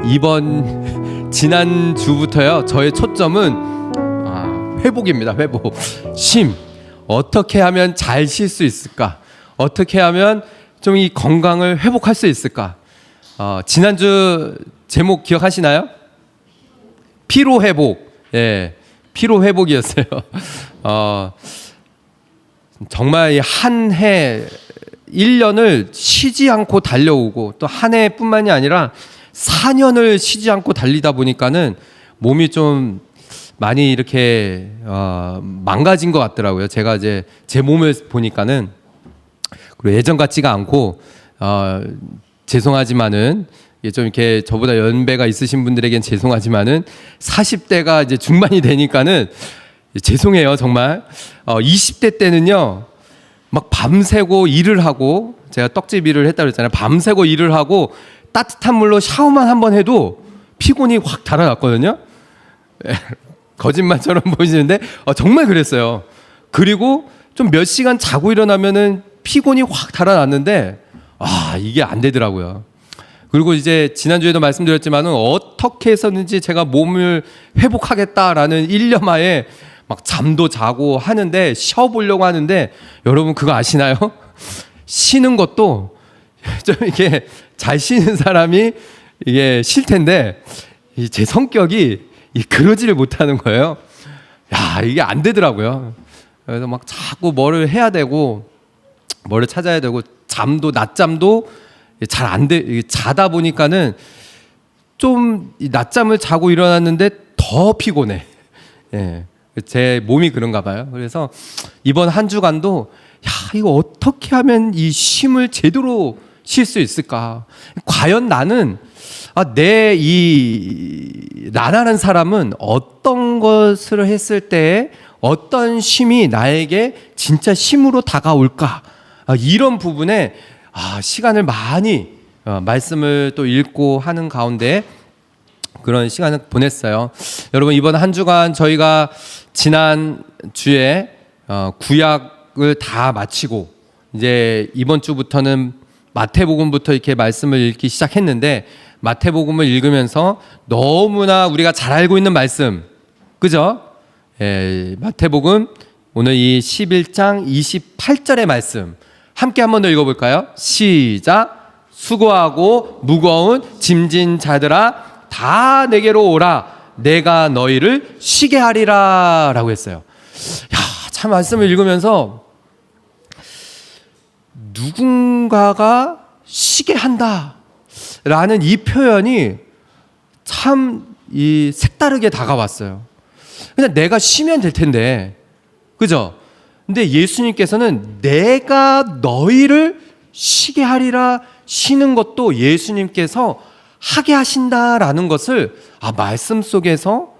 이번 지난주부터요, 저의 초점은 회복입니다. 회복. 쉼. 어떻게 하면 잘 쉴 수 있을까? 어떻게 하면 좀 이 건강을 회복할 수 있을까? 지난주 제목 기억하시나요? 피로 회복. 예, 피로 회복이었어요. 정말 한 해 1년을 쉬지 않고 달려오고, 또 한 해뿐만이 아니라 4년을 쉬지 않고 달리다 보니까는 몸이 좀 많이 이렇게 망가진 것 같더라고요. 제가 이제 제 몸을 보니까는. 그리고 예전 같지가 않고, 죄송하지만은 좀 이렇게 저보다 연배가 있으신 분들에겐 죄송하지만은 40대가 이제 중반이 되니까는 죄송해요, 정말. 20대 때는요, 막 밤새고 일을 하고, 제가 떡집 일을 했다고 그랬잖아요. 밤새고 일을 하고 따뜻한 물로 샤워만 한번 해도 피곤이 확 달아났거든요. 거짓말처럼 보이시는데 정말 그랬어요. 그리고 좀 몇 시간 자고 일어나면은 피곤이 확 달아났는데 이게 안 되더라고요. 그리고 이제 지난주에도 말씀드렸지만은 어떻게 해서든지 제가 몸을 회복하겠다라는 일념하에 막 잠도 자고 하는데, 쉬어보려고 하는데, 여러분 그거 아시나요? 쉬는 것도 좀 이렇게 잘 쉬는 사람이 이게 쉴 텐데, 제 성격이 그러지를 못하는 거예요. 이게 안 되더라고요. 그래서 막 자꾸 뭐를 해야 되고, 뭐를 찾아야 되고, 낮잠도 잘 안 돼. 자다 보니까는 좀 낮잠을 자고 일어났는데 더 피곤해. 예. 제 몸이 그런가 봐요. 그래서 이번 한 주간도 이거 어떻게 하면 이 쉼을 제대로 쉴 수 있을까? 과연 나는 나라는 사람은 어떤 것을 했을 때 어떤 쉼이 나에게 진짜 쉼으로 다가올까? 이런 부분에 시간을 많이 말씀을 또 읽고 하는 가운데 그런 시간을 보냈어요. 여러분, 이번 한 주간 저희가 지난 주에 구약을 다 마치고 이제 이번 주부터는 마태복음부터 이렇게 말씀을 읽기 시작했는데, 마태복음을 읽으면서 너무나 우리가 잘 알고 있는 말씀, 그죠? 마태복음 오늘 이 11장 28절의 말씀 함께 한 번 더 읽어볼까요? 시작. 수고하고 무거운 짐진 자들아 다 내게로 오라. 내가 너희를 쉬게 하리라 라고 했어요. 참 말씀을 읽으면서 누군가가 쉬게 한다 라는 이 표현이 참 색다르게 다가왔어요. 그냥 내가 쉬면 될 텐데, 그죠? 근데 예수님께서는 내가 너희를 쉬게 하리라, 쉬는 것도 예수님께서 하게 하신다라는 것을 말씀 속에서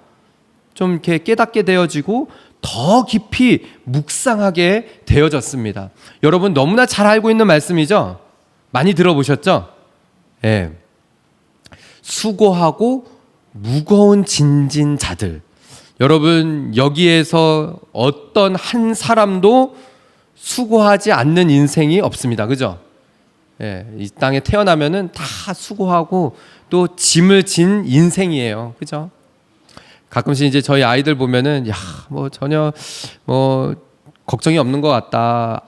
좀 이렇게 깨닫게 되어지고 더 깊이 묵상하게 되어졌습니다. 여러분 너무나 잘 알고 있는 말씀이죠? 많이 들어보셨죠? 예. 수고하고 무거운 짐진 자들. 여러분 여기에서 어떤 한 사람도 수고하지 않는 인생이 없습니다. 그죠? 예, 이 땅에 태어나면은 다 수고하고 또 짐을 진 인생이에요. 그죠? 가끔씩 이제 저희 아이들 보면은 전혀 걱정이 없는 것 같다.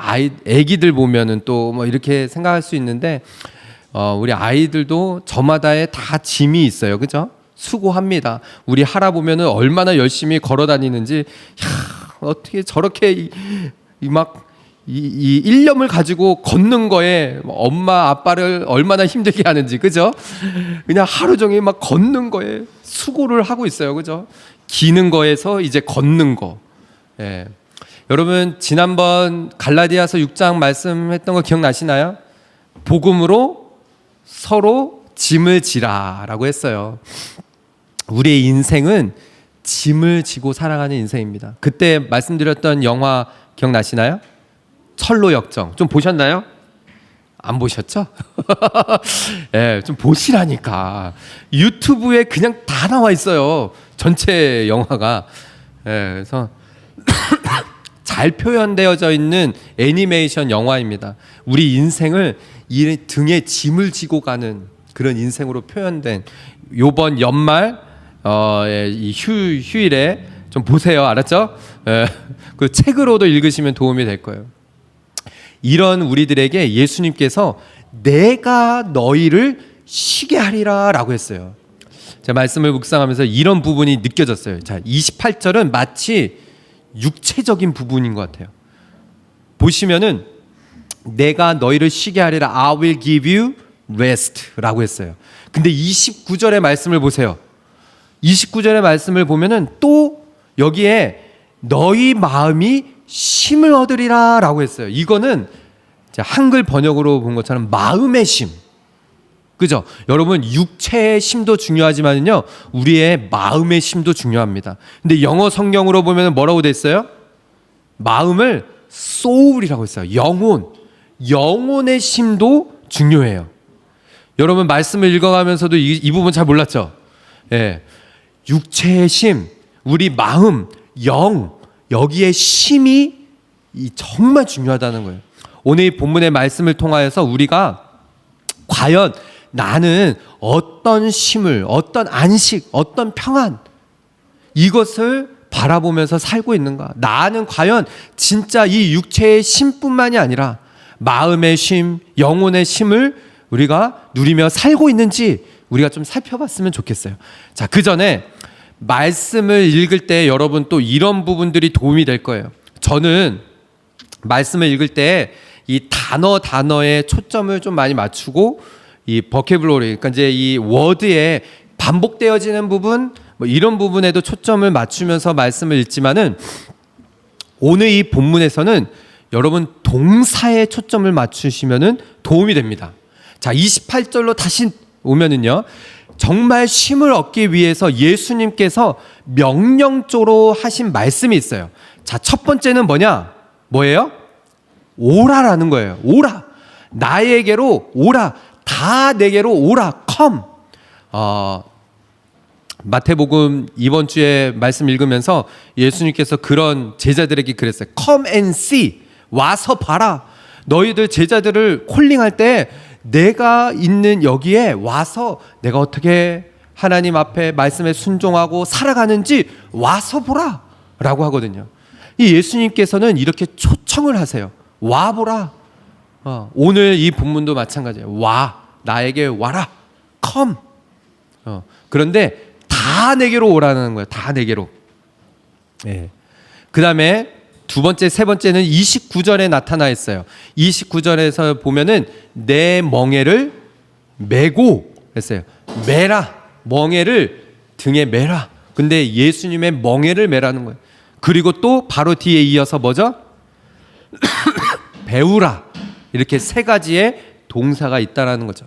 애기들 보면은 또 이렇게 생각할 수 있는데, 우리 아이들도 저마다의 다 짐이 있어요. 그죠? 수고합니다. 우리 할아 보면은 얼마나 열심히 걸어 다니는지, 어떻게 저렇게 이 일념을 가지고 걷는 거에 엄마 아빠를 얼마나 힘들게 하는지, 그죠? 그냥 하루 종일 막 걷는 거에 수고를 하고 있어요. 그죠? 기는 거에서 이제 걷는 거. 예. 여러분 지난번 갈라디아서 6장 말씀했던 거 기억나시나요? 복음으로 서로 짐을 지라라고 했어요. 우리의 인생은 짐을 지고 살아가는 인생입니다. 그때 말씀드렸던 영화 기억나시나요? 철로 역정. 좀 보셨나요? 안 보셨죠? 예, 좀 보시라니까. 유튜브에 그냥 다 나와 있어요. 전체 영화가. 예, 그래서 잘 표현되어져 있는 애니메이션 영화입니다. 우리 인생을 이 등에 짐을 지고 가는 그런 인생으로 표현된, 요번 연말 이 휴일에 좀 보세요. 알았죠? 그 책으로도 읽으시면 도움이 될 거예요. 이런 우리들에게 예수님께서 내가 너희를 쉬게 하리라 라고 했어요. 제가 말씀을 묵상하면서 이런 부분이 느껴졌어요. 자, 28절은 마치 육체적인 부분인 것 같아요. 보시면은 내가 너희를 쉬게 하리라 I will give you rest 라고 했어요. 근데 29절의 말씀을 보세요. 29절의 말씀을 보면은 또 여기에 너희 마음이 쉼을 얻으리라 라고 했어요. 이거는 한글 번역으로 본 것처럼 마음의 쉼. 그죠? 여러분 육체의 쉼도 중요하지만요 우리의 마음의 쉼도 중요합니다. 근데 영어 성경으로 보면 뭐라고 돼 있어요? 마음을 soul이라고 했어요. 영혼의 쉼도 중요해요. 여러분 말씀을 읽어가면서도 이 부분 잘 몰랐죠? 예, 육체의 쉼, 우리 마음, 영 여기에 쉼이 정말 중요하다는 거예요. 오늘 이 본문의 말씀을 통하여서 우리가 과연 나는 어떤 쉼을, 어떤 안식, 어떤 평안 이것을 바라보면서 살고 있는가? 나는 과연 진짜 이 육체의 쉼뿐만이 아니라 마음의 쉼, 영혼의 쉼을 우리가 누리며 살고 있는지 우리가 좀 살펴봤으면 좋겠어요. 자, 그 전에 말씀을 읽을 때 여러분 또 이런 부분들이 도움이 될 거예요. 저는 말씀을 읽을 때 이 단어에 초점을 좀 많이 맞추고 이 버케블러리, 그러니까 이제 이 워드에 반복되어지는 부분, 뭐 이런 부분에도 초점을 맞추면서 말씀을 읽지만은 오늘 이 본문에서는 여러분 동사에 초점을 맞추시면은 도움이 됩니다. 자, 28절로 다시 오면은요. 정말 쉼을 얻기 위해서 예수님께서 명령조로 하신 말씀이 있어요. 자, 첫 번째는 뭐예요? 오라라는 거예요. 오라. 나에게로 오라. 다 내게로 오라. come. 마태복음 이번 주에 말씀 읽으면서 예수님께서 그런 제자들에게 그랬어요. come and see. 와서 봐라. 너희들 제자들을 콜링할 때 내가 있는 여기에 와서 내가 어떻게 하나님 앞에 말씀에 순종하고 살아가는지 와서 보라 라고 하거든요. 이 예수님께서는 이렇게 초청을 하세요. 와보라. 오늘 이 본문도 마찬가지예요. 나에게 와라. come. 그런데 다 내게로 오라는 거예요. 다 내게로. 예. 그 다음에 두 번째, 세 번째는 29절에 나타나 있어요. 29절에서 보면은 내 멍에를 메고 했어요. 메라. 멍에를 등에 메라. 근데 예수님의 멍에를 메라는 거예요. 그리고 또 바로 뒤에 이어서 뭐죠? 배우라. 이렇게 세 가지의 동사가 있다라는 거죠.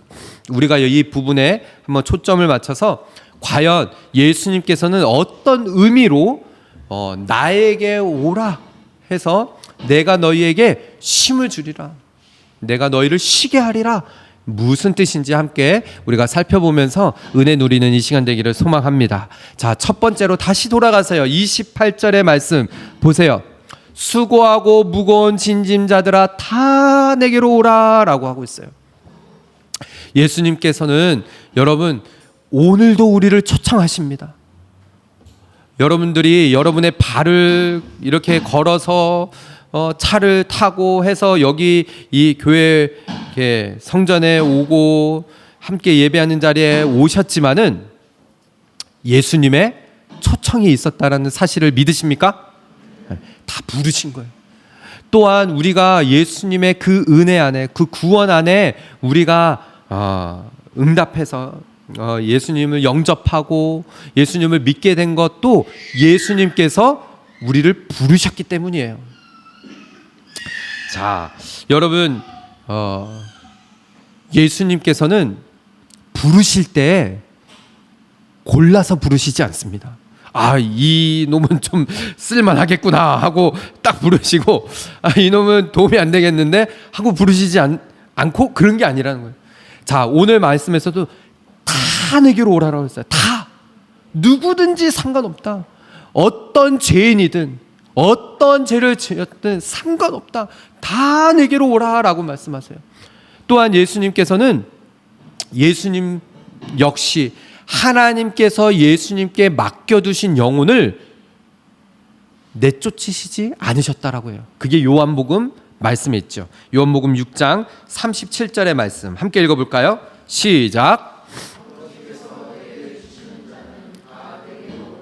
우리가 이 부분에 한번 초점을 맞춰서 과연 예수님께서는 어떤 의미로 나에게 오라 해서 내가 너희에게 쉼을 주리라, 내가 너희를 쉬게 하리라, 무슨 뜻인지 함께 우리가 살펴보면서 은혜 누리는 이 시간 되기를 소망합니다. 자, 첫 번째로 다시 돌아가세요. 28절의 말씀 보세요. 수고하고 무거운 짐자들아 다 내게로 오라 라고 하고 있어요. 예수님께서는 여러분 오늘도 우리를 초청하십니다. 여러분들이 여러분의 발을 이렇게 걸어서 차를 타고 해서 여기 이 교회 성전에 오고 함께 예배하는 자리에 오셨지만은 예수님의 초청이 있었다라는 사실을 믿으십니까? 다 부르신 거예요. 또한 우리가 예수님의 그 은혜 안에, 그 구원 안에 우리가 응답해서 예수님을 영접하고 예수님을 믿게 된 것도 예수님께서 우리를 부르셨기 때문이에요. 자, 여러분 예수님께서는 부르실 때 골라서 부르시지 않습니다. 이 놈은 좀 쓸만하겠구나 하고 딱 부르시고 이 놈은 도움이 안 되겠는데 하고 부르시지 않고 그런 게 아니라는 거예요. 자, 오늘 말씀에서도 다 내게로 오라라고 했어요. 다. 누구든지 상관없다. 어떤 죄인이든 어떤 죄를 지었든 상관없다. 다 내게로 오라라고 말씀하세요. 또한 예수님께서는 예수님 역시 하나님께서 예수님께 맡겨두신 영혼을 내쫓으시지 않으셨다라고 해요. 그게 요한복음 말씀에 있죠. 요한복음 6장 37절의 말씀 함께 읽어볼까요? 시작.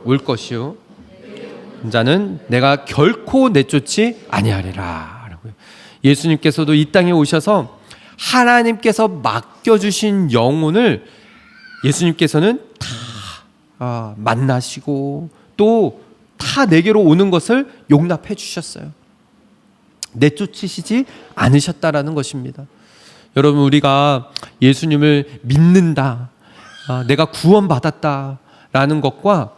올 것이요 자는 내가 결코 내쫓지 아니하리라. 예수님께서도 이 땅에 오셔서 하나님께서 맡겨주신 영혼을 예수님께서는 다 만나시고 또 다 내게로 오는 것을 용납해 주셨어요. 내쫓으시지 않으셨다라는 것입니다. 여러분, 우리가 예수님을 믿는다, 내가 구원받았다라는 것과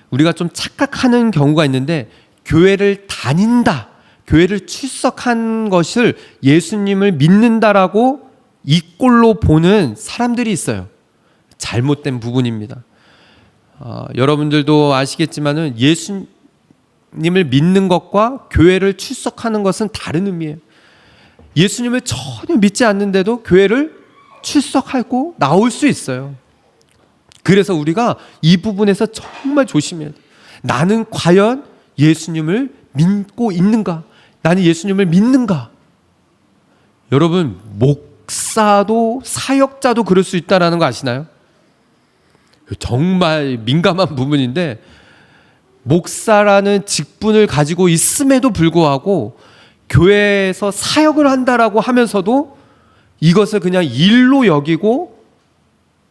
우리가 좀 착각하는 경우가 있는데, 교회를 다닌다, 교회를 출석한 것을 예수님을 믿는다라고 이꼴로 보는 사람들이 있어요. 잘못된 부분입니다. 여러분들도 아시겠지만은 예수님을 믿는 것과 교회를 출석하는 것은 다른 의미예요. 예수님을 전혀 믿지 않는데도 교회를 출석하고 나올 수 있어요. 그래서 우리가 이 부분에서 정말 조심해야 돼요. 나는 과연 예수님을 믿고 있는가? 나는 예수님을 믿는가? 여러분, 목사도 사역자도 그럴 수 있다는 거 아시나요? 정말 민감한 부분인데, 목사라는 직분을 가지고 있음에도 불구하고 교회에서 사역을 한다라고 하면서도 이것을 그냥 일로 여기고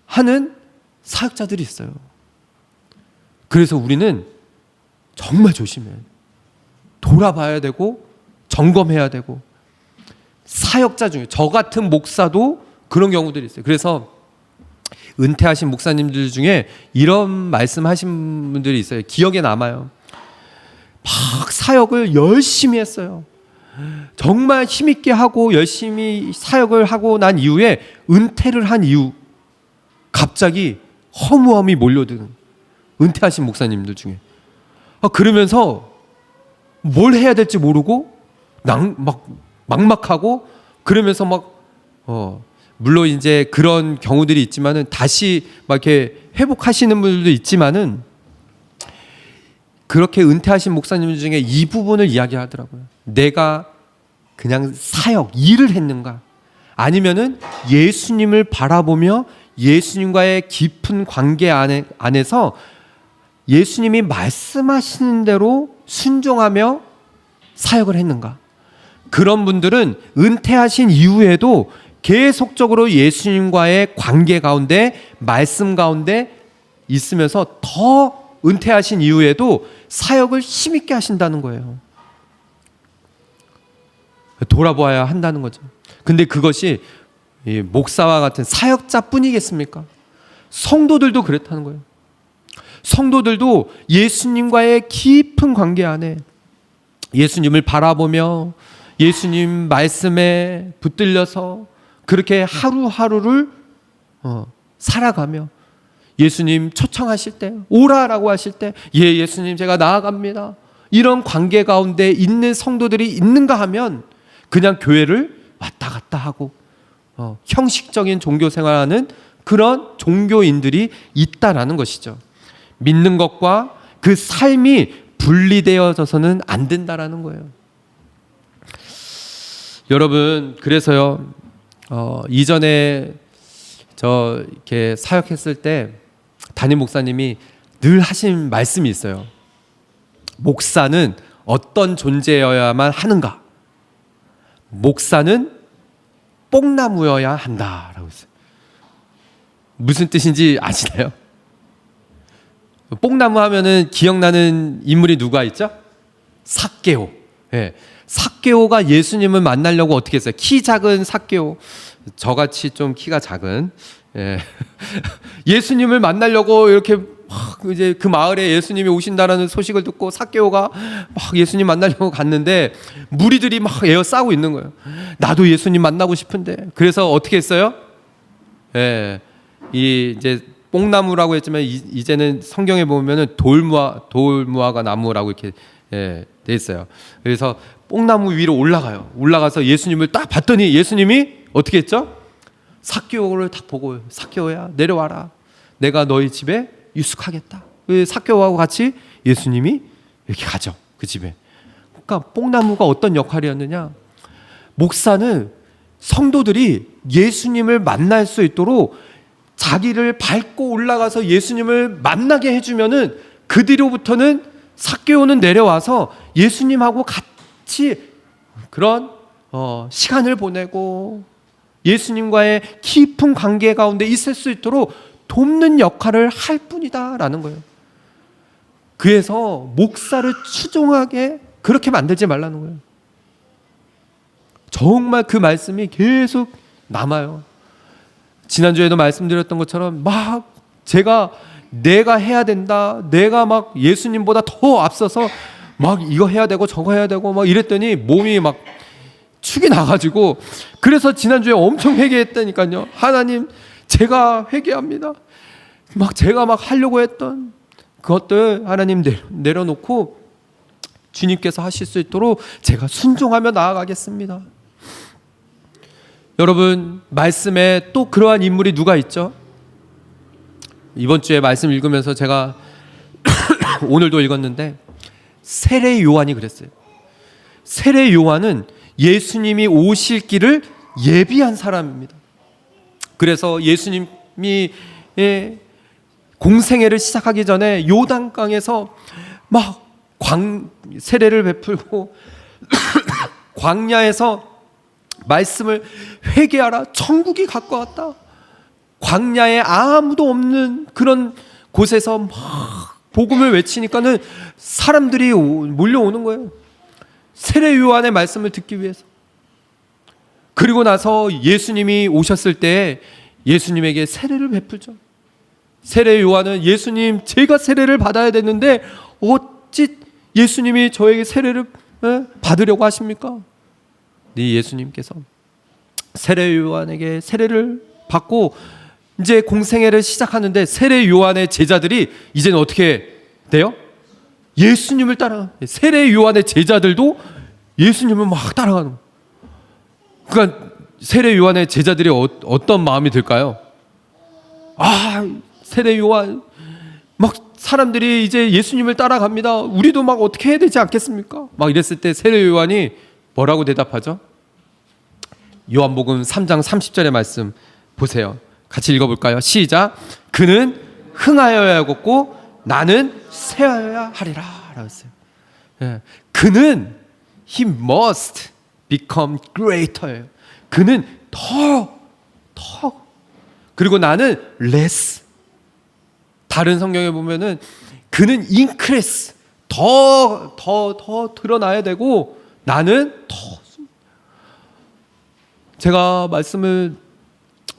하는 사역자들이 있어요. 그래서 우리는 정말 조심해야 돼요. 돌아봐야 되고 점검해야 되고, 사역자 중에 저 같은 목사도 그런 경우들이 있어요. 그래서 은퇴하신 목사님들 중에 이런 말씀하신 분들이 있어요. 기억에 남아요. 막 사역을 열심히 했어요. 정말 힘있게 하고 열심히 사역을 하고 난 이후에 은퇴를 한 이후 갑자기 허무함이 몰려드는 은퇴하신 목사님들 중에, 그러면서 뭘 해야 될지 모르고 막막하고, 그러면서 물론 이제 그런 경우들이 있지만은 다시 막 이렇게 회복하시는 분들도 있지만은, 그렇게 은퇴하신 목사님 중에 이 부분을 이야기하더라고요. 내가 그냥 사역, 일을 했는가? 아니면은 예수님을 바라보며 예수님과의 깊은 관계 안에서 예수님이 말씀하시는 대로 순종하며 사역을 했는가? 그런 분들은 은퇴하신 이후에도 계속적으로 예수님과의 관계 가운데, 말씀 가운데 있으면서 더 은퇴하신 이후에도 사역을 힘있게 하신다는 거예요. 돌아보아야 한다는 거죠. 근데 그것이 목사와 같은 사역자뿐이겠습니까? 성도들도 그렇다는 거예요. 성도들도 예수님과의 깊은 관계 안에 예수님을 바라보며 예수님 말씀에 붙들려서 그렇게 하루하루를 살아가며, 예수님 초청하실 때, 오라라고 하실 때, 예수님 제가 나아갑니다, 이런 관계 가운데 있는 성도들이 있는가 하면 그냥 교회를 왔다 갔다 하고 형식적인 종교 생활하는 그런 종교인들이 있다라는 것이죠. 믿는 것과 그 삶이 분리되어져서는 안 된다라는 거예요. 여러분, 그래서요, 이전에 저 이렇게 사역했을 때 담임 목사님이 늘 하신 말씀이 있어요. 목사는 어떤 존재여야만 하는가? 목사는 뽕나무여야 한다라고 했어요. 무슨 뜻인지 아시나요? 뽕나무 하면은 기억나는 인물이 누가 있죠? 삭개오. 예. 삭개오가 예수님을 만나려고 어떻게 했어요? 키 작은 삭개오, 저같이 좀 키가 작은, 예수님을 만나려고 이렇게 막 이제 그 마을에 예수님이 오신다라는 소식을 듣고 삭개오가 막 예수님 만나려고 갔는데 무리들이 막 에어싸고 있는 거예요. 나도 예수님 만나고 싶은데. 그래서 어떻게 했어요? 이 이제 뽕나무라고 했지만 이제는 성경에 보면은 돌무화과 나무라고 이렇게 돼 있어요. 그래서 뽕나무 위로 올라가요. 올라가서 예수님을 딱 봤더니 예수님이 어떻게 했죠? 삭개오를 딱 보고, 삭개오야 내려와라. 내가 너희 집에 유숙하겠다. 삭개오하고 같이 예수님이 이렇게 가죠. 그 집에. 그러니까 뽕나무가 어떤 역할이었느냐? 목사는 성도들이 예수님을 만날 수 있도록 자기를 밟고 올라가서 예수님을 만나게 해주면은 그 뒤로부터는 삭개오는 내려와서 예수님하고 같이 그런 시간을 보내고 예수님과의 깊은 관계 가운데 있을 수 있도록 돕는 역할을 할 뿐이다라는 거예요. 그래서 목사를 추종하게 그렇게 만들지 말라는 거예요. 정말 그 말씀이 계속 남아요. 지난주에도 말씀드렸던 것처럼 막 내가 해야 된다, 내가 막 예수님보다 더 앞서서 막 이거 해야 되고 저거 해야 되고 막 이랬더니 몸이 막 축이 나가지고, 그래서 지난주에 엄청 회개했다니까요. 하나님, 제가 회개합니다. 막 제가 막 하려고 했던 그것들 하나님 내려놓고 주님께서 하실 수 있도록 제가 순종하며 나아가겠습니다. 여러분, 말씀에 또 그러한 인물이 누가 있죠? 이번 주에 말씀 읽으면서 제가 오늘도 읽었는데 세례 요한이 그랬어요. 세례 요한은 예수님이 오실 길을 예비한 사람입니다. 그래서 예수님이 공생애를 시작하기 전에 요단강에서 막 세례를 베풀고 광야에서 말씀을 회개하라, 천국이 가까웠다, 광야에 아무도 없는 그런 곳에서 막 복음을 외치니까는 사람들이 몰려오는 거예요. 세례 요한의 말씀을 듣기 위해서. 그리고 나서 예수님이 오셨을 때 예수님에게 세례를 베풀죠. 세례 요한은 예수님, 제가 세례를 받아야 되는데 어찌 예수님이 저에게 세례를 받으려고 하십니까? 네, 예수님께서 세례 요한에게 세례를 받고 이제 공생애를 시작하는데 세례 요한의 제자들이 이제는 어떻게 돼요? 예수님을 따라. 세례 요한의 제자들도 예수님을 막 따라가는 거예요. 그러니까 세례 요한의 제자들이 어떤 마음이 들까요? 세례 요한, 막 사람들이 이제 예수님을 따라갑니다. 우리도 막 어떻게 해야 되지 않겠습니까? 막 이랬을 때 세례 요한이 뭐라고 대답하죠? 요한복음 3장 30절의 말씀 보세요. 같이 읽어볼까요? 시작. 그는 흥하여야 하겠고 나는 쇠하여야 하리라 라고 했어요. 그는 he must become greater. 그는 더 그리고 나는 less. 다른 성경에 보면은 그는 increase, 더 드러나야 되고 나는 더. 제가 말씀을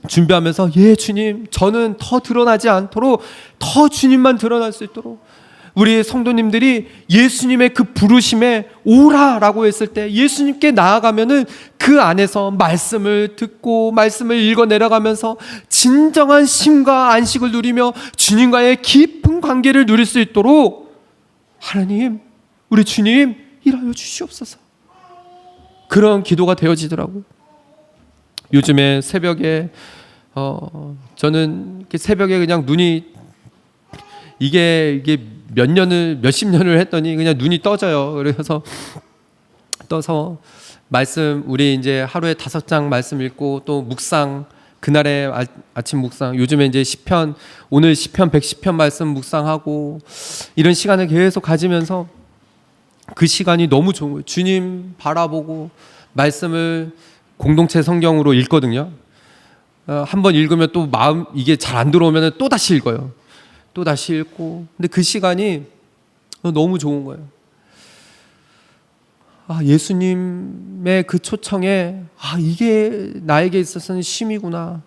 준비하면서 주님, 저는 더 드러나지 않도록 더 주님만 드러날 수 있도록 우리 성도님들이 예수님의 그 부르심에 오라라고 했을 때 예수님께 나아가면은 그 안에서 말씀을 듣고 말씀을 읽어 내려가면서 진정한 쉼과 안식을 누리며 주님과의 깊은 관계를 누릴 수 있도록 하나님, 우리 주님 일하여 주시옵소서. 그런 기도가 되어지더라고요. 요즘에 새벽에 저는 새벽에 그냥 눈이 이게 몇십 년을 했더니 그냥 눈이 떠져요. 그래서 떠서 말씀, 우리 이제 하루에 5장 말씀 읽고 또 묵상, 그날의 아침 묵상, 요즘에 이제 시편, 오늘 시편 110편 말씀 묵상하고 이런 시간을 계속 가지면서 그 시간이 너무 좋은 거예요. 주님 바라보고 말씀을 공동체 성경으로 읽거든요. 한번 읽으면 또 마음 이게 잘 안 들어오면 또 다시 읽어요. 또 다시 읽고. 근데 그 시간이 너무 좋은 거예요. 예수님의 그 초청에 이게 나에게 있어서는 쉼이구나.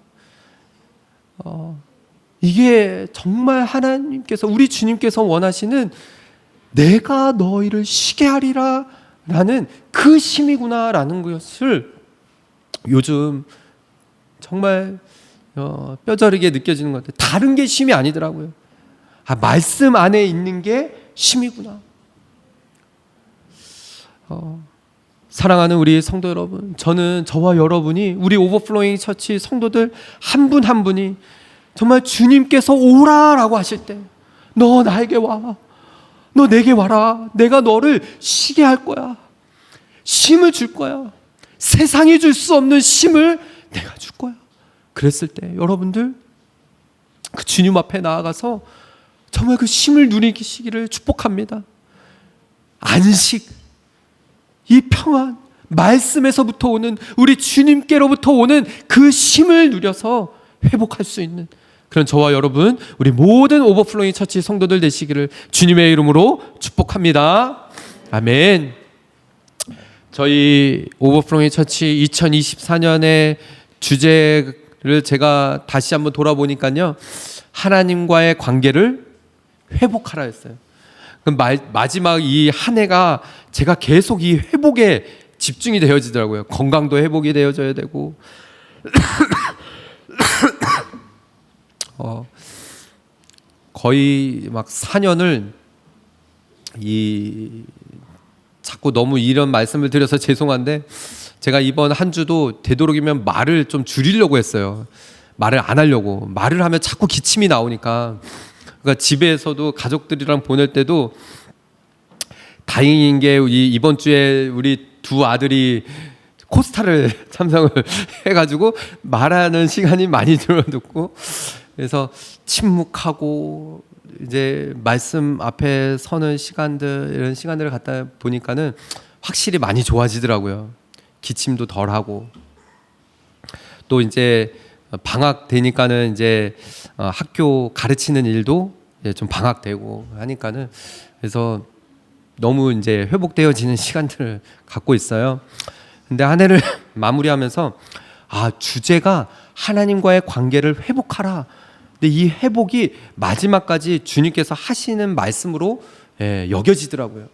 이게 정말 하나님께서, 우리 주님께서 원하시는 내가 너희를 쉬게 하리라 라는 그 쉼이구나 라는 것을 요즘 정말 뼈저리게 느껴지는 것 같아요. 다른 게 쉼이 아니더라고요. 말씀 안에 있는 게 쉼이구나. 사랑하는 우리 성도 여러분, 저는 저와 여러분이, 우리 오버플로잉 처치 성도들 한 분 한 분이 정말 주님께서 오라라고 하실 때, 너 나에게 와, 너 내게 와라, 내가 너를 쉬게 할 거야, 쉼을 줄 거야, 세상이 줄 수 없는 쉼을 내가 줄 거야. 그랬을 때 여러분들 그 주님 앞에 나아가서 정말 그 쉼을 누리시기를 축복합니다. 안식, 이 평안, 말씀에서부터 오는, 우리 주님께로부터 오는 그 쉼을 누려서 회복할 수 있는 그런 저와 여러분, 우리 모든 오버플로잉 처치 성도들 되시기를 주님의 이름으로 축복합니다. 아멘. 저희 오버플로잉 처치 2024년의 주제를 제가 다시 한번 돌아보니까요, 하나님과의 관계를 회복하라 했어요. 그럼 마지막 이 한 해가 제가 계속 이 회복에 집중이 되어지더라고요. 건강도 회복이 되어져야 되고 거의 막 4년을 자꾸 너무 이런 말씀을 드려서 죄송한데, 제가 이번 한 주도 되도록이면 말을 좀 줄이려고 했어요. 말을 안 하려고. 말을 하면 자꾸 기침이 나오니까. 그러니까 집에서도 가족들이랑 보낼 때도 다행인 게 이번 주에 우리 두 아들이 코스타를 참석을 해가지고 말하는 시간이 많이 줄어들고, 그래서 침묵하고 이제 말씀 앞에 서는 시간들, 이런 시간들을 갖다 보니까는 확실히 많이 좋아지더라고요. 기침도 덜하고, 또 이제 방학 되니까는 이제 학교 가르치는 일도 좀 방학되고 하니까는, 그래서 너무 이제 회복되어지는 시간들을 갖고 있어요. 근데 한 해를 마무리하면서 주제가 하나님과의 관계를 회복하라. 근데 이 회복이 마지막까지 주님께서 하시는 말씀으로 여겨지더라고요.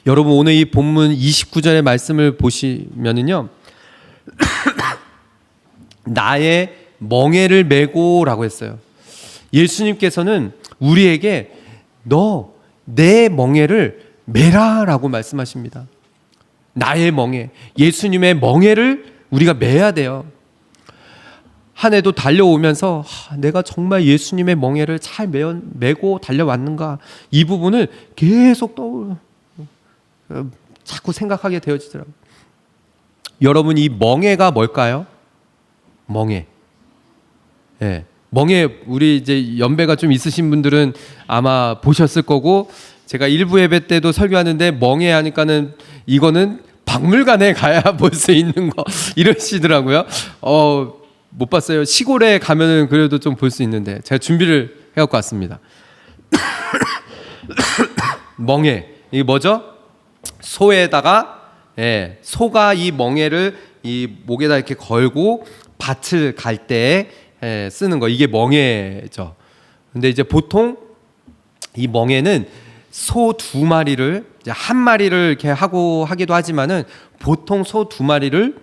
여러분, 오늘 이 본문 29절의 말씀을 보시면은요, 나의 멍에를 메고라고 했어요. 예수님께서는 우리에게 너 내 멍에를 메라라고 말씀하십니다. 나의 멍에, 예수님의 멍에를 우리가 메야 돼요. 한 해도 달려오면서 내가 정말 예수님의 멍에를 잘 메고 달려왔는가, 이 부분을 계속 자꾸 생각하게 되어지더라고요. 여러분, 이 멍에가 뭘까요? 멍에. 예. 멍에, 우리 이제 연배가 좀 있으신 분들은 아마 보셨을 거고, 제가 일부 예배 때도 설교하는데 멍에 하니까는 이거는 박물관에 가야 볼 수 있는 거 이러시더라고요. 못 봤어요. 시골에 가면은 그래도 좀 볼 수 있는데 제가 준비를 해갖고 왔습니다. 멍에, 이게 뭐죠? 소에다가, 소가 이 멍에를 이 목에다 이렇게 걸고 밭을 갈 때 쓰는 거, 이게 멍에죠. 근데 이제 보통 이 멍에는 소 2마리를, 이제 1마리를 이렇게 하기도 하지만은 보통 소 2마리를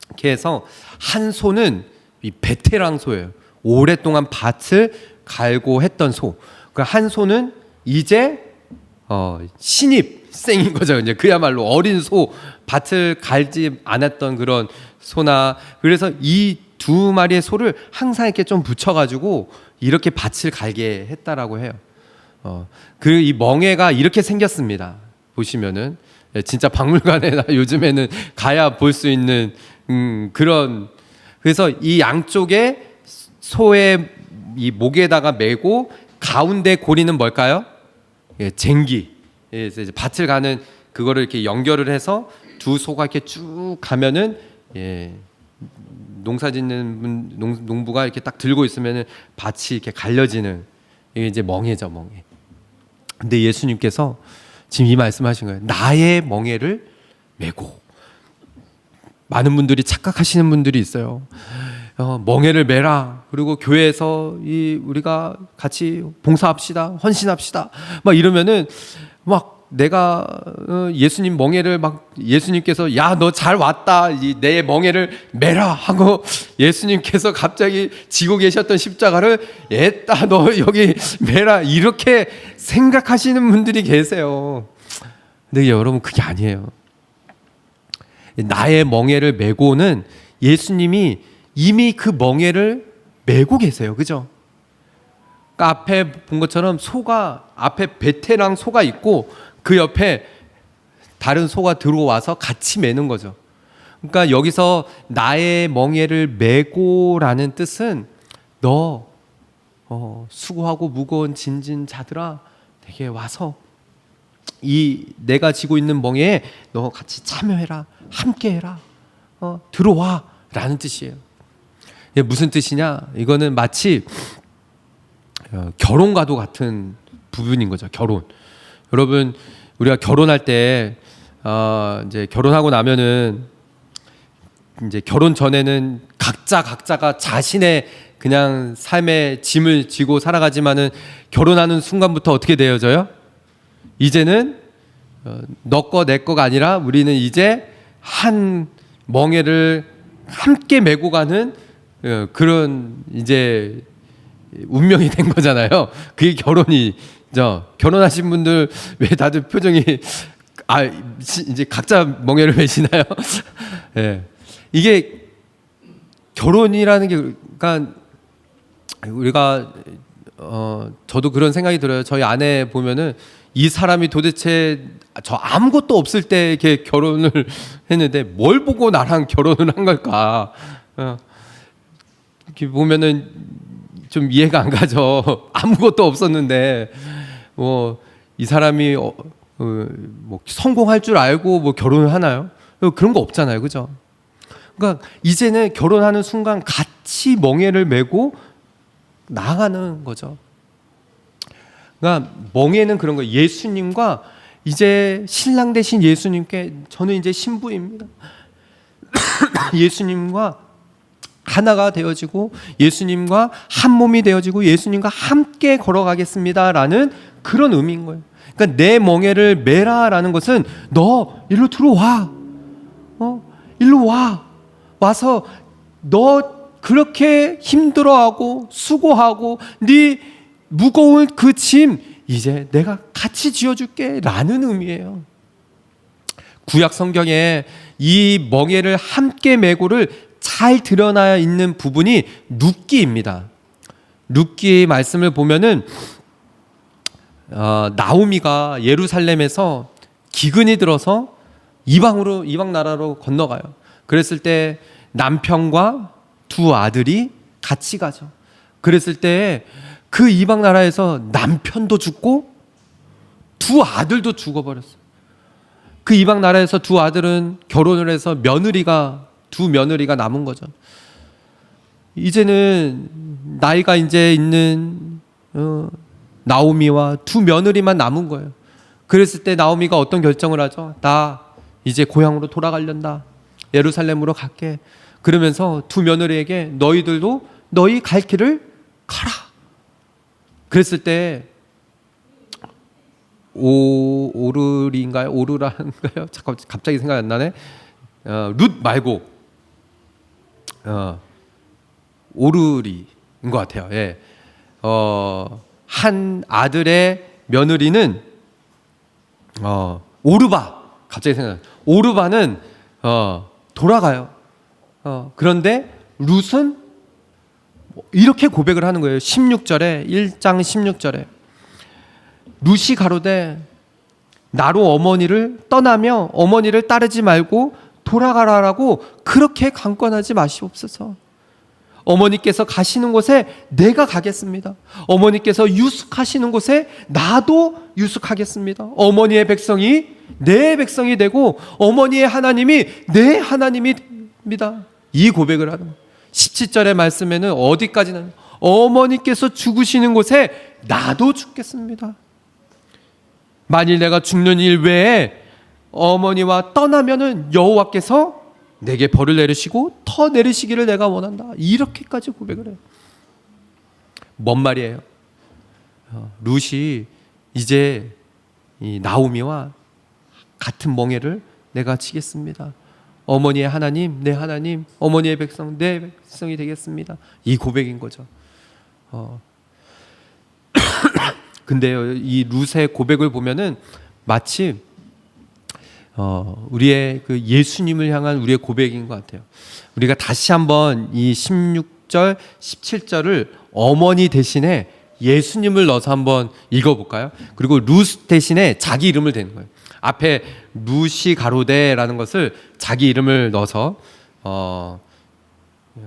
이렇게 해서, 한 소는 이 베테랑 소예요. 오랫동안 밭을 갈고 했던 소. 그 한 소는 이제 신입생인 거죠. 이제 그야말로 어린 소, 밭을 갈지 않았던 그런 소나, 그래서 이 2마리의 소를 항상 이렇게 좀 붙여가지고 이렇게 밭을 갈게 했다라고 해요. 이 멍에가 이렇게 생겼습니다. 보시면은 진짜 박물관에 요즘에는 가야 볼 수 있는 그런, 그래서 이 양쪽에 소의 이 목에다가 메고 가운데 고리는 뭘까요? 쟁기. 그래서 이제 밭을 가는 그거를 이렇게 연결을 해서 두 소가 이렇게 쭉 가면은, 농사짓는 농부가 이렇게 딱 들고 있으면은 밭이 이렇게 갈려지는, 이게 이제 멍에죠, 멍에. 근데 예수님께서 지금 이 말씀하신 거예요. 나의 멍에를 메고. 많은 분들이 착각하시는 분들이 있어요. 멍에를 메라. 그리고 교회에서 우리가 같이 봉사합시다, 헌신합시다, 막 이러면은 막 내가 예수님 멍에를 막, 예수님께서 야 너 잘 왔다, 내 멍에를 메라 하고 예수님께서 갑자기 지고 계셨던 십자가를 에따 너 여기 메라, 이렇게 생각하시는 분들이 계세요. 근데 여러분, 그게 아니에요. 나의 멍에를 메고는 예수님이 이미 그 멍에를 메고 계세요. 그죠? 그러니까 앞에 본 것처럼 소가 앞에 베테랑 소가 있고 그 옆에 다른 소가 들어와서 같이 매는 거죠. 그러니까 여기서 나의 멍에를 메고라는 뜻은 너 수고하고 무거운 진진 자들아 내게 와서 이 내가 지고 있는 멍에에 너 같이 참여해라, 함께해라, 들어와 라는 뜻이에요. 이게 무슨 뜻이냐? 이거는 마치 결혼과도 같은 부분인 거죠. 결혼. 여러분 우리가 결혼할 때 이제 결혼하고 나면은 이제 결혼 전에는 각자가 자신의 그냥 삶의 짐을 지고 살아가지만은 결혼하는 순간부터 어떻게 되어져요? 이제는 너 거 내 거가 아니라 우리는 이제 한 멍에를 함께 메고 가는 그런 이제 운명이 된 거잖아요. 그게 결혼이죠. 결혼하신 분들 왜 다들 표정이 이제 각자 멍에를 메시나요? 예. 이게 결혼이라는 게 그러니까 우리가 저도 그런 생각이 들어요. 저희 아내 보면은 이 사람이 도대체 저 아무것도 없을 때 이렇게 결혼을 했는데 뭘 보고 나랑 결혼을 한 걸까? 이렇게 보면은 좀 이해가 안 가죠. 아무것도 없었는데 뭐 이 사람이 뭐 성공할 줄 알고 뭐 결혼을 하나요? 그런 거 없잖아요, 그죠? 그러니까 이제는 결혼하는 순간 같이 멍에를 메고 나아가는 거죠. 그러니까 멍에는 그런 거예요. 예수님과 이제 신랑 되신 예수님께 저는 이제 신부입니다. 예수님과 하나가 되어지고 예수님과 한 몸이 되어지고 예수님과 함께 걸어가겠습니다라는 그런 의미인 거예요. 그러니까 내 멍에를 메라라는 것은 너 일로 들어와, 일로 와, 와서 너 그렇게 힘들어하고 수고하고 네 무거운 그 짐 이제 내가 같이 지어줄게 라는 의미예요. 구약 성경에 이 멍에를 함께 메고를 잘 드러나 있는 부분이 룻기입니다. 룻기의 말씀을 보면은 나오미가 예루살렘에서 기근이 들어서 이방 나라로 건너가요. 그랬을 때 남편과 두 아들이 같이 가죠. 그랬을 때 그 이방 나라에서 남편도 죽고 두 아들도 죽어버렸어요. 그 이방 나라에서 두 아들은 결혼을 해서 두 며느리가 남은 거죠. 이제는 나이가 이제 있는 나오미와 두 며느리만 남은 거예요. 그랬을 때 나오미가 어떤 결정을 하죠? 나 이제 고향으로 돌아가련다. 예루살렘으로 갈게. 그러면서 두 며느리에게 너희들도 너희 갈 길을 가라. 그랬을 때 오르리인가요? 오르라인가요? 잠깐 갑자기 생각이 안 나네. 룻 말고 오르리인 것 같아요. 예. 한 아들의 며느리는 오르바. 갑자기 생각나. 오르바는 돌아가요. 그런데 룻은 이렇게 고백을 하는 거예요. 16절에 1장 16절에 룻이 가로되 나로 어머니를 떠나며 어머니를 따르지 말고 돌아가라라고 그렇게 강권하지 마시옵소서. 어머니께서 가시는 곳에 내가 가겠습니다. 어머니께서 유숙하시는 곳에 나도 유숙하겠습니다. 어머니의 백성이 내 백성이 되고 어머니의 하나님이 내 하나님입니다. 이 고백을 하는 거예요. 17절의 말씀에는 어디까지는 어머니께서 죽으시는 곳에 나도 죽겠습니다. 만일 내가 죽는 일 외에 어머니와 떠나면은 여호와께서 내게 벌을 내리시고 더 내리시기를 내가 원한다. 이렇게까지 고백을 해요. 뭔 말이에요? 룻이 이제 이 나오미와 같은 멍에를 내가 치겠습니다. 어머니의 하나님, 내 하나님, 어머니의 백성, 내 백성이 되겠습니다. 이 고백인 거죠. 근데요, 이 룻의 고백을 보면은 마치 우리의 그 예수님을 향한 우리의 고백인 것 같아요. 우리가 다시 한번 이 16 16절, 17절을 어머니 대신에 예수님을 넣어서 한번 읽어볼까요? 그리고 루스 대신에 자기 이름을 대는 거예요. 앞에 루시 가로대라는 것을 자기 이름을 넣어서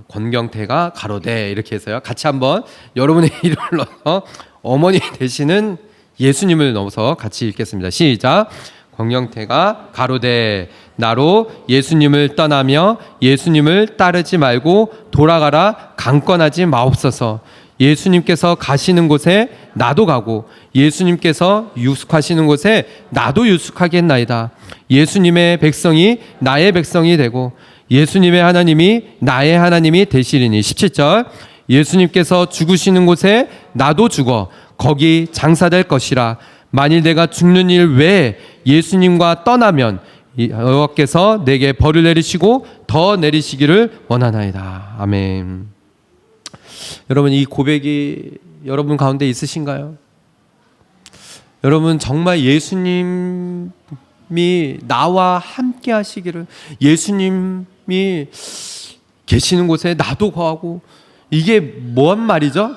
권경태가 가로대 이렇게 해서요. 같이 한번 여러분의 이름을 넣어서 어머니 대신은 예수님을 넣어서 같이 읽겠습니다. 시작. 권경태가 가로대 나로 예수님을 떠나며 예수님을 따르지 말고 돌아가라 강권하지 마옵소서. 예수님께서 가시는 곳에 나도 가고 예수님께서 유숙하시는 곳에 나도 유숙하겠나이다. 예수님의 백성이 나의 백성이 되고 예수님의 하나님이 나의 하나님이 되시리니. 17절. 예수님께서 죽으시는 곳에 나도 죽어 거기 장사될 것이라. 만일 내가 죽는 일 외에 예수님과 떠나면 여호와께서 내게 벌을 내리시고 더 내리시기를 원하나이다. 아멘. 여러분, 이 고백이 여러분 가운데 있으신가요? 여러분, 정말 예수님이 나와 함께 하시기를, 예수님이 계시는 곳에 나도 거하고, 이게 뭔 말이죠?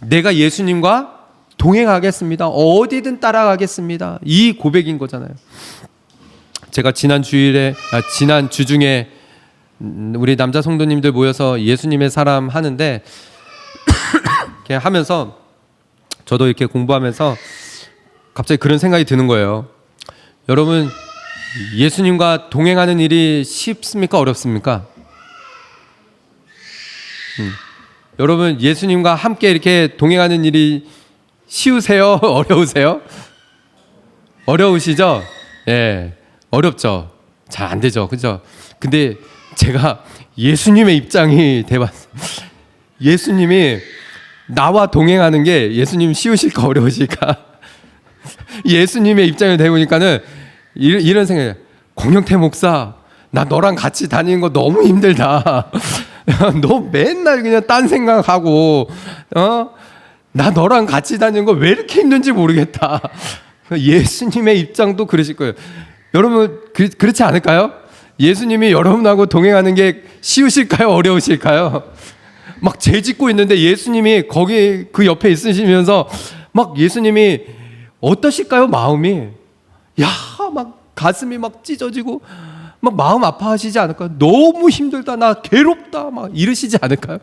내가 예수님과 동행하겠습니다. 어디든 따라가겠습니다. 이 고백인 거잖아요. 제가 지난 주 중에 우리 남자 성도님들 모여서 예수님의 사람 하는데 이렇게 하면서 저도 이렇게 공부하면서 갑자기 그런 생각이 드는 거예요. 여러분, 예수님과 동행하는 일이 쉽습니까? 어렵습니까? 여러분, 예수님과 함께 이렇게 동행하는 일이 쉬우세요? 어려우세요? 어려우시죠? 예, 어렵죠. 잘 안 되죠. 그죠? 근데 제가 예수님의 입장이 돼봤어요. 예수님이 나와 동행하는 게 예수님 쉬우실까 어려우실까? 예수님의 입장을 대보니까는 이런 생각이에요. 권경태 목사, 나 너랑 같이 다니는 거 너무 힘들다. 너 맨날 그냥 딴 생각하고, 나 너랑 같이 다니는 거 왜 이렇게 힘든지 모르겠다. 예수님의 입장도 그러실 거예요. 여러분, 그렇지 않을까요? 예수님이 여러분하고 동행하는 게 쉬우실까요? 어려우실까요? 막 죄 짓고 있는데 예수님이 거기 그 옆에 있으시면서 막 예수님이 어떠실까요? 마음이. 야, 막 가슴이 막 찢어지고 막 마음 아파하시지 않을까요? 너무 힘들다, 나 괴롭다, 막 이러시지 않을까요?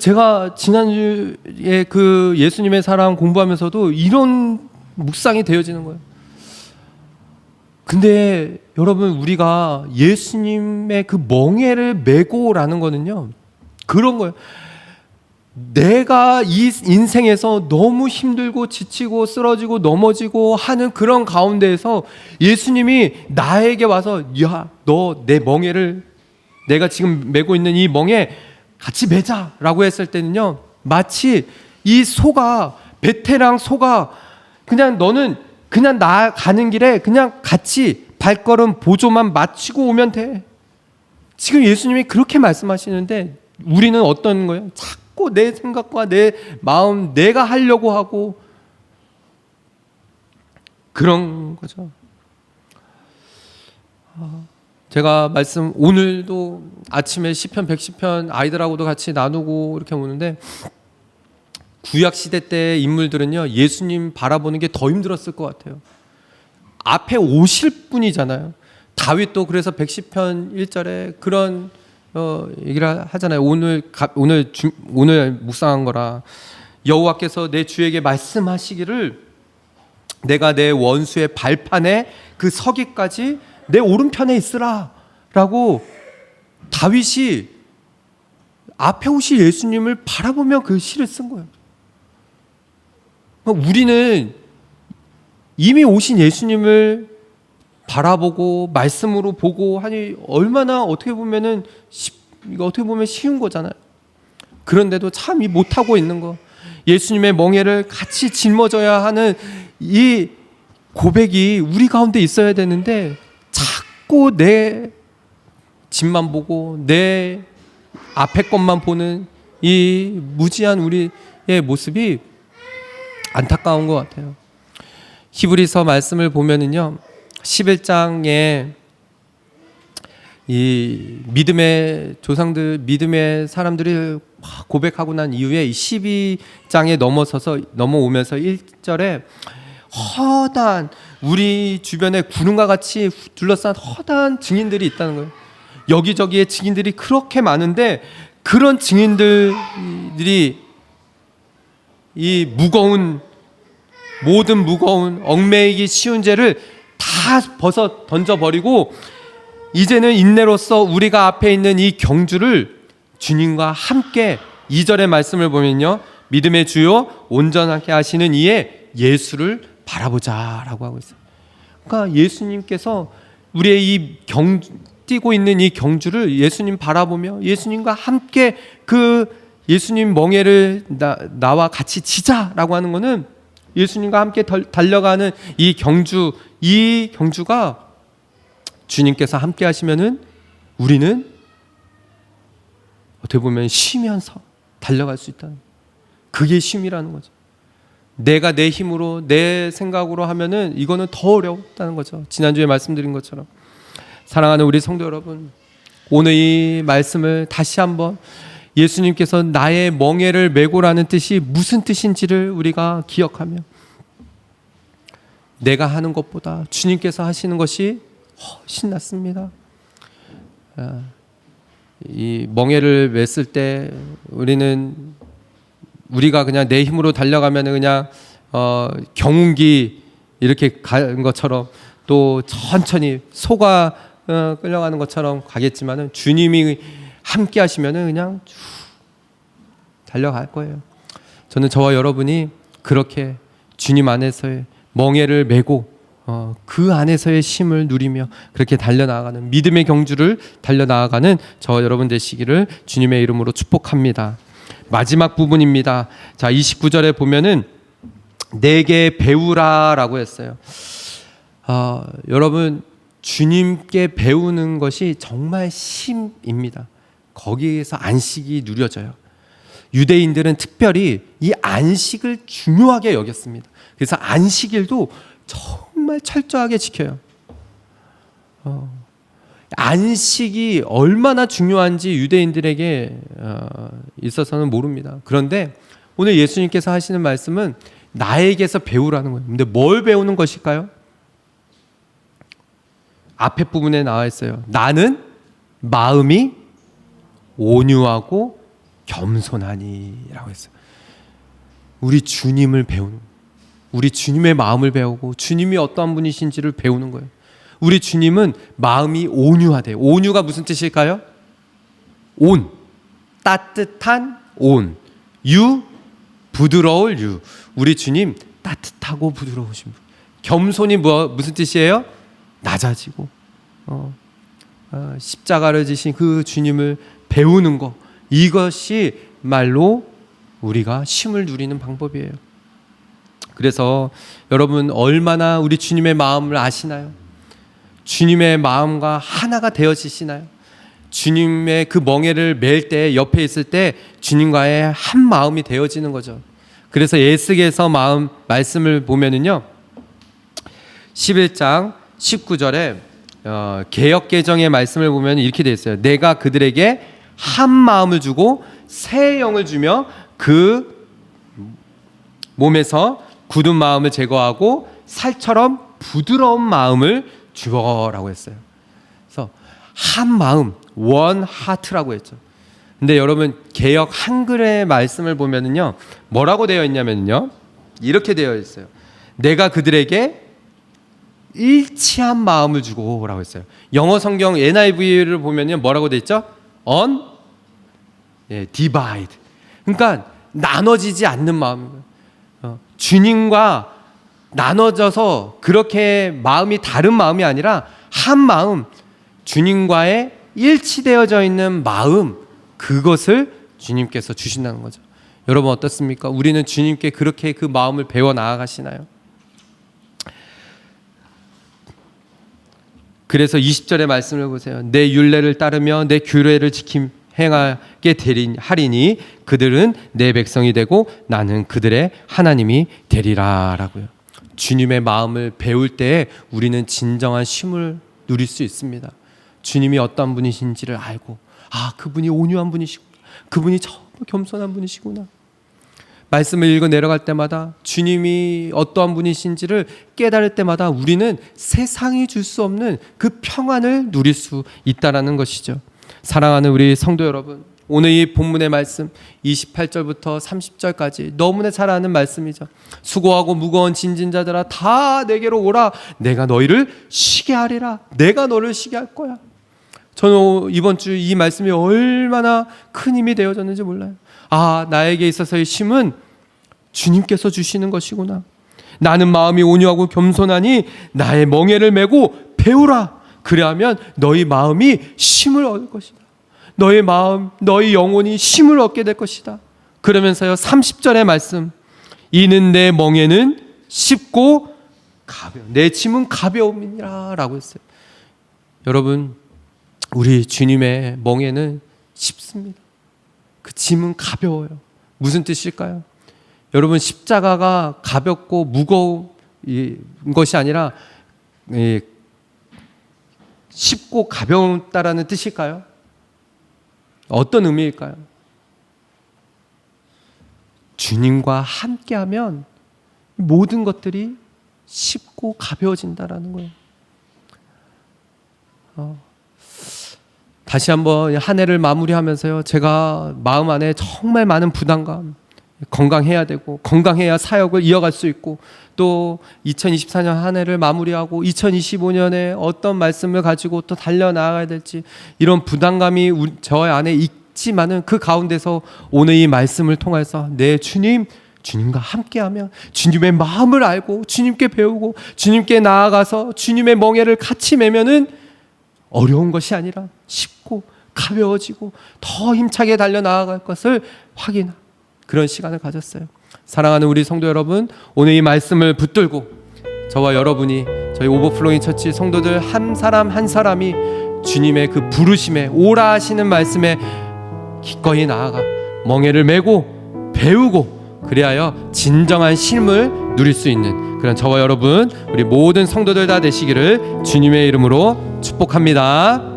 제가 지난주에 그 예수님의 사랑 공부하면서도 이런 묵상이 되어지는 거예요. 근데 여러분, 우리가 예수님의 그 멍에를 메고라는 거는요, 그런 거예요. 내가 이 인생에서 너무 힘들고 지치고 쓰러지고 넘어지고 하는 그런 가운데에서 예수님이 나에게 와서, 야, 너 내 멍에를, 내가 지금 메고 있는 이 멍에 같이 매자라고 했을 때는요, 마치 이 소가, 베테랑 소가 그냥 너는 그냥 나 가는 길에 그냥 같이 발걸음 보조만 맞추고 오면 돼. 지금 예수님이 그렇게 말씀하시는데 우리는 어떤 거예요? 자꾸 내 생각과 내 마음, 내가 하려고 하고 그런 거죠. 제가 오늘도 아침에 시편 110편 아이들하고도 같이 나누고 이렇게 오는데, 구약 시대 때 인물들은요, 예수님 바라보는 게 더 힘들었을 것 같아요. 앞에 오실 분이잖아요. 다윗도 그래서 110편 1절에 그런 얘기를 하잖아요. 오늘 묵상한 거라. 여호와께서 내 주에게 말씀하시기를, 내가 내 원수의 발판에 그 서기까지 내 오른편에 있으라 라고 다윗이 앞에 오실 예수님을 바라보며 그 시를 쓴 거예요. 우리는 이미 오신 예수님을 바라보고 말씀으로 보고 하니 얼마나 어떻게 보면 쉬운 거잖아요. 그런데도 참 못하고 있는 거, 예수님의 멍에를 같이 짊어져야 하는 이 고백이 우리 가운데 있어야 되는데, 자꾸 내 집만 보고 내 앞에 것만 보는 이 무지한 우리의 모습이 안타까운 것 같아요. 히브리서 말씀을 보면은요, 11장에 이 믿음의 조상들, 믿음의 사람들이 고백하고 난 이후에 12장에 넘어오면서 1절에 허다한 우리 주변에 구름과 같이 둘러싼 허다한 증인들이 있다는 거예요. 여기저기에 증인들이 그렇게 많은데 그런 증인들이 이 모든 무거운 얽매이기 쉬운 죄를 다 벗어 던져버리고 이제는 인내로서 우리가 앞에 있는 이 경주를 주님과 함께 2절의 말씀을 보면요, 믿음의 주요 온전하게 하시는 이의 예수를 바라보자라고 하고 있어요. 그러니까 예수님께서 우리의 뛰고 있는 이 경주를 예수님 바라보며 예수님과 함께 그 예수님 멍에를 나와 같이 지자라고 하는 것은 예수님과 함께 달려가는 이 경주가 주님께서 함께 하시면은 우리는 어떻게 보면 쉬면서 달려갈 수 있다는, 그게 쉼이라는 거죠. 내가 내 힘으로 내 생각으로 하면은 이거는 더 어렵다는 거죠. 지난주에 말씀드린 것처럼. 사랑하는 우리 성도 여러분, 오늘 이 말씀을 다시 한번 예수님께서 나의 멍에를 메고라는 뜻이 무슨 뜻인지를 우리가 기억하며 내가 하는 것보다 주님께서 하시는 것이 훨씬 낫습니다. 이 멍에를 맸을 때 우리가 그냥 내 힘으로 달려가면 그냥 경운기 이렇게 가는 것처럼 또 천천히 소가 끌려가는 것처럼 가겠지만은 주님이 함께 하시면은 그냥 쭉 달려갈 거예요. 저는 저와 여러분이 그렇게 주님 안에서의 멍에를 메고 그 안에서의 쉼을 누리며 그렇게 달려나가는 믿음의 경주를 달려나가는 저와 여러분 되시기를 주님의 이름으로 축복합니다. 마지막 부분입니다. 자, 29절에 보면은 내게 배우라라고 했어요. 여러분, 주님께 배우는 것이 정말 쉼입니다. 거기에서 안식이 누려져요. 유대인들은 특별히 이 안식을 중요하게 여겼습니다. 그래서 안식일도 정말 철저하게 지켜요. 안식이 얼마나 중요한지 유대인들에게 있어서는 모릅니다. 그런데 오늘 예수님께서 하시는 말씀은 나에게서 배우라는 거예요. 근데 뭘 배우는 것일까요? 앞에 부분에 나와 있어요. 나는 마음이 온유하고 겸손하니 라고 했어요. 우리 주님을 배우는, 우리 주님의 마음을 배우고 주님이 어떠한 분이신지를 배우는 거예요. 우리 주님은 마음이 온유하대요. 온유가 무슨 뜻일까요? 온, 따뜻한 온, 유, 부드러울 유. 우리 주님 따뜻하고 부드러우신 분. 겸손이 무슨 뜻이에요? 낮아지고 십자가를 지신 그 주님을 배우는 것, 이것이 말로 우리가 쉼을 누리는 방법이에요. 그래서 여러분, 얼마나 우리 주님의 마음을 아시나요? 주님의 마음과 하나가 되어지시나요? 주님의 그 멍에를 맬 때, 옆에 있을 때 주님과의 한 마음이 되어지는 거죠. 그래서 에스겔서 말씀을 보면은요, 11장 19절에 개역개정의 말씀을 보면 이렇게 되어 있어요. 내가 그들에게 한 마음을 주고 새 영을 주며 그 몸에서 굳은 마음을 제거하고 살처럼 부드러운 마음을 주어라고 했어요. 그래서 한 마음, 원 하트라고 했죠. 근데 여러분, 개역 한글의 말씀을 보면은요, 뭐라고 되어 있냐면요, 이렇게 되어 있어요. 내가 그들에게 일치한 마음을 주고라고 했어요. 영어 성경 NIV를 보면요, 뭐라고 되어 있죠? divide. 그러니까 나눠지지 않는 마음. 주님과 나눠져서 그렇게 마음이 다른 마음이 아니라 한 마음, 주님과의 일치되어져 있는 마음, 그것을 주님께서 주신다는 거죠. 여러분 어떻습니까? 우리는 주님께 그렇게 그 마음을 배워 나아가시나요? 그래서 20절의 말씀을 보세요. 내 율례를 따르며 내 규례를 행하게 하리니 그들은 내 백성이 되고 나는 그들의 하나님이 되리라 라고요. 주님의 마음을 배울 때에 우리는 진정한 쉼을 누릴 수 있습니다. 주님이 어떤 분이신지를 알고, 아, 그분이 온유한 분이시구나, 그분이 정말 겸손한 분이시구나. 말씀을 읽어 내려갈 때마다 주님이 어떠한 분이신지를 깨달을 때마다 우리는 세상이 줄 수 없는 그 평안을 누릴 수 있다는 것이죠. 사랑하는 우리 성도 여러분, 오늘 이 본문의 말씀 28절부터 30절까지 너무나 잘 아는 말씀이죠. 수고하고 무거운 짐진 자들아 다 내게로 오라, 내가 너희를 쉬게 하리라. 내가 너를 쉬게 할 거야. 저는 이번 주 이 말씀이 얼마나 큰 힘이 되어졌는지 몰라요. 아, 나에게 있어서의 쉼은 주님께서 주시는 것이구나. 나는 마음이 온유하고 겸손하니 나의 멍에를 메고 배우라. 그리하면 너희 마음이 쉼을 얻을 것이다. 너희 마음, 너희 영혼이 쉼을 얻게 될 것이다. 그러면서요, 30절의 말씀, 이는 내 멍에는 쉽고 내 짐은 가벼움이니라 라고 했어요. 여러분, 우리 주님의 멍에는 쉽습니다. 그 짐은 가벼워요. 무슨 뜻일까요? 여러분, 십자가가 가볍고 무거운 것이 아니라 쉽고 가벼웠다라는 뜻일까요? 어떤 의미일까요? 주님과 함께하면 모든 것들이 쉽고 가벼워진다라는 거예요. 다시 한번 한 해를 마무리하면서요, 제가 마음 안에 정말 많은 부담감, 건강해야 되고 건강해야 사역을 이어갈 수 있고, 또 2024년 한 해를 마무리하고 2025년에 어떤 말씀을 가지고 또 달려나가야 될지, 이런 부담감이 저 안에 있지만은 그 가운데서 오늘 이 말씀을 통해서 내 주님과 함께하면, 주님의 마음을 알고 주님께 배우고 주님께 나아가서 주님의 멍에를 같이 매면은 어려운 것이 아니라 쉽고 가벼워지고 더 힘차게 달려나아갈 것을 확인한 그런 시간을 가졌어요. 사랑하는 우리 성도 여러분, 오늘 이 말씀을 붙들고 저와 여러분이, 저희 오버플로잉 처치 성도들 한 사람 한 사람이 주님의 그 부르심에, 오라 하시는 말씀에 기꺼이 나아가 멍에를 메고 배우고, 그리하여 진정한 쉼을 누릴 수 있는 그런 저와 여러분, 우리 모든 성도들 다 되시기를 주님의 이름으로 축복합니다.